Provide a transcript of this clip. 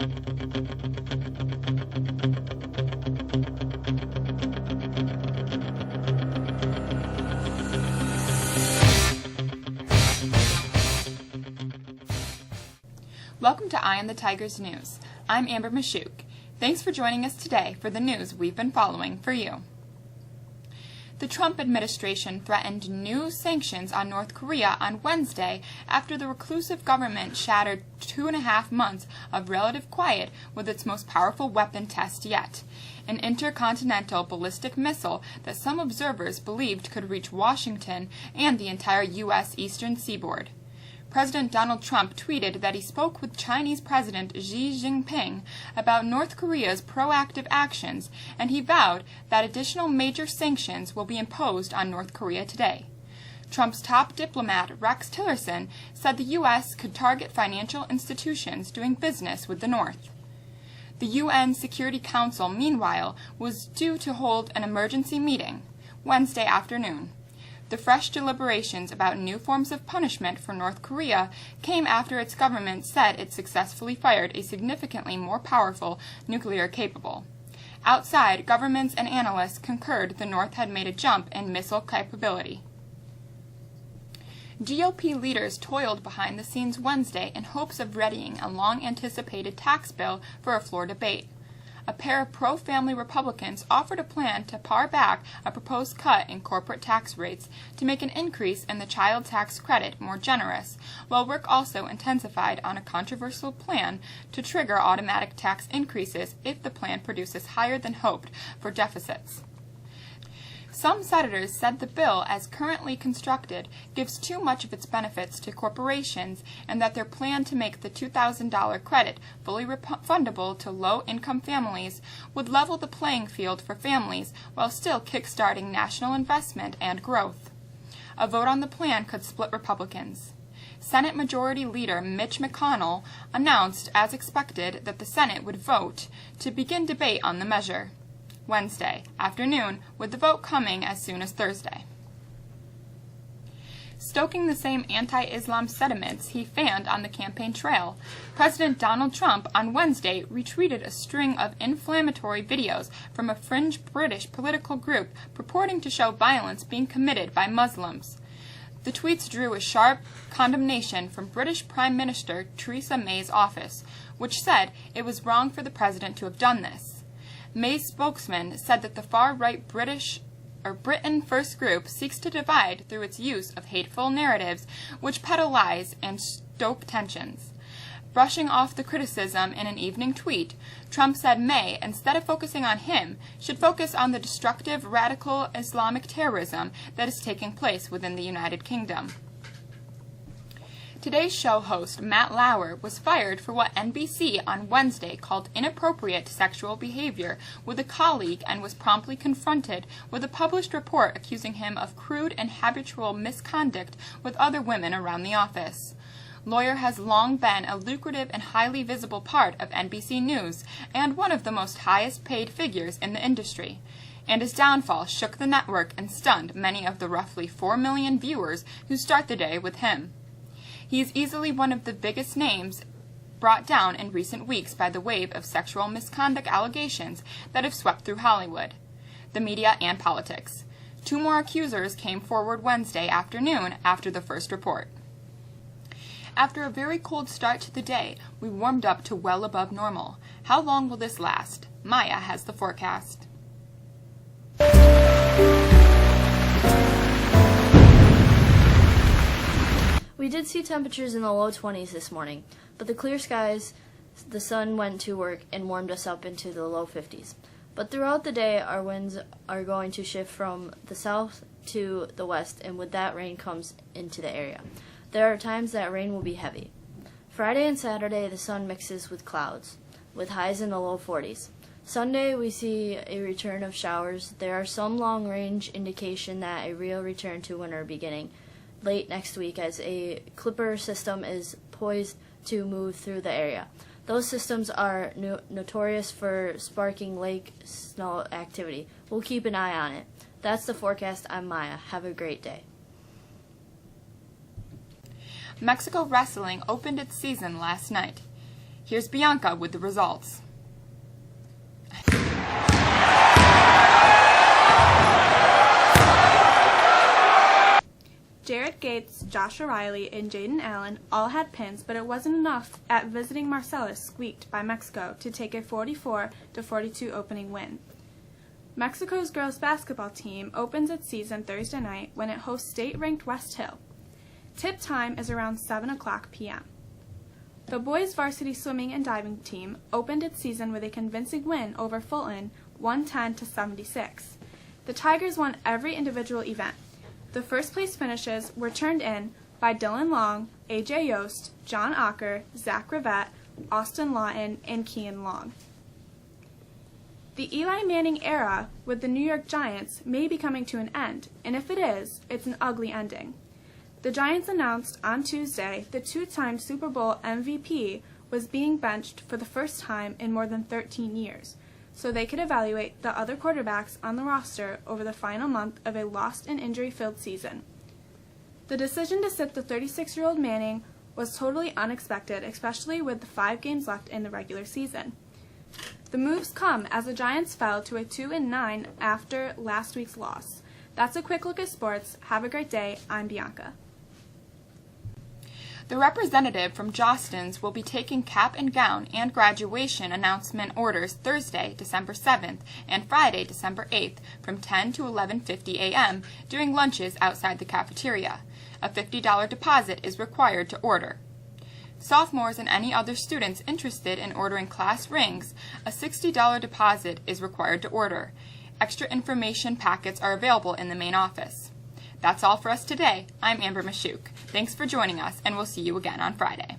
Welcome to Eye on the Tigers News. I'm Amber Mashuk. Thanks for joining us today for the news we've been following for you. The Trump administration threatened new sanctions on North Korea on Wednesday after the reclusive government shattered 2.5 months of relative quiet with its most powerful weapon test yet, an intercontinental ballistic missile that some observers believed could reach Washington and the entire U.S. eastern seaboard. President Donald Trump tweeted that he spoke with Chinese President Xi Jinping about North Korea's proactive actions, and he vowed that additional major sanctions will be imposed on North Korea today. Trump's top diplomat, Rex Tillerson, said the U.S. could target financial institutions doing business with the North. The UN Security Council, meanwhile, was due to hold an emergency meeting Wednesday afternoon. The fresh deliberations about new forms of punishment for North Korea came after its government said it successfully fired a significantly more powerful nuclear capable. Outside, governments and analysts concurred the North had made a jump in missile capability. GOP leaders toiled behind the scenes Wednesday in hopes of readying a long-anticipated tax bill for a floor debate. A pair of pro-family Republicans offered a plan to pare back a proposed cut in corporate tax rates to make an increase in the child tax credit more generous, while work also intensified on a controversial plan to trigger automatic tax increases if the plan produces higher than hoped for deficits. Some senators said the bill, as currently constructed, gives too much of its benefits to corporations and that their plan to make the $2,000 credit fully refundable to low-income families would level the playing field for families while still kickstarting national investment and growth. A vote on the plan could split Republicans. Senate Majority Leader Mitch McConnell announced, as expected, that the Senate would vote to begin debate on the measure Wednesday afternoon, with the vote coming as soon as Thursday. Stoking the same anti-Islam sentiments he fanned on the campaign trail, President Donald Trump on Wednesday retweeted a string of inflammatory videos from a fringe British political group purporting to show violence being committed by Muslims. The tweets drew a sharp condemnation from British Prime Minister Theresa May's office, which said it was wrong for the president to have done this. May's spokesman said that the far-right Britain First group seeks to divide through its use of hateful narratives which peddle lies and stoke tensions. Brushing off the criticism in an evening tweet, Trump said May, instead of focusing on him, should focus on the destructive radical Islamic terrorism that is taking place within the United Kingdom. Today's show host, Matt Lauer, was fired for what NBC on Wednesday called inappropriate sexual behavior with a colleague and was promptly confronted with a published report accusing him of crude and habitual misconduct with other women around the office. Lauer has long been a lucrative and highly visible part of NBC News and one of the most highest-paid figures in the industry, and his downfall shook the network and stunned many of the roughly 4 million viewers who start the day with him. He is easily one of the biggest names brought down in recent weeks by the wave of sexual misconduct allegations that have swept through Hollywood, the media, and politics. 2 more accusers came forward Wednesday afternoon after the first report. After a very cold start to the day, we warmed up to well above normal. How long will this last? Maya has the forecast. We did see temperatures in the low 20s this morning, but the clear skies, the sun went to work and warmed us up into the low 50s. But throughout the day, our winds are going to shift from the south to the west, and with that, rain comes into the area. There are times that rain will be heavy. Friday and Saturday, the sun mixes with clouds, with highs in the low 40s. Sunday, we see a return of showers. There are some long-range indication that a real return to winter beginning late next week as a clipper system is poised to move through the area. Those systems are notorious for sparking lake snow activity. We'll keep an eye on it. That's the forecast. I'm Maya. Have a great day. Mexico wrestling opened its season last night. Here's Bianca with the results. Jarrett Gates, Joshua Riley, and Jaden Allen all had pins, but it wasn't enough at visiting Marcellus, squeaked by Mexico to take a 44-42 opening win. Mexico's girls basketball team opens its season Thursday night when it hosts state-ranked West Hill. Tip time is around 7 o'clock p.m. The boys' varsity swimming and diving team opened its season with a convincing win over Fulton, 110-76. The Tigers won every individual event. The first-place finishes were turned in by Dylan Long, A.J. Yost, John Ocker, Zach Rivette, Austin Lawton, and Kean Long. The Eli Manning era with the New York Giants may be coming to an end, and if it is, it's an ugly ending. The Giants announced on Tuesday the two-time Super Bowl MVP was being benched for the first time in more than 13 years, so they could evaluate the other quarterbacks on the roster over the final month of a lost and injury-filled season. The decision to sit the 36-year-old Manning was totally unexpected, especially with the 5 games left in the regular season. The moves come as the Giants fell to a 2-9 after last week's loss. That's a quick look at sports. Have a great day. I'm Bianca. The representative from Jostens will be taking cap and gown and graduation announcement orders Thursday, December 7th and Friday, December 8th from 10 to 11:50 a.m. during lunches outside the cafeteria. A $50 deposit is required to order. Sophomores and any other students interested in ordering class rings, a $60 deposit is required to order. Extra information packets are available in the main office. That's all for us today. I'm Amber Mashuk. Thanks for joining us, and we'll see you again on Friday.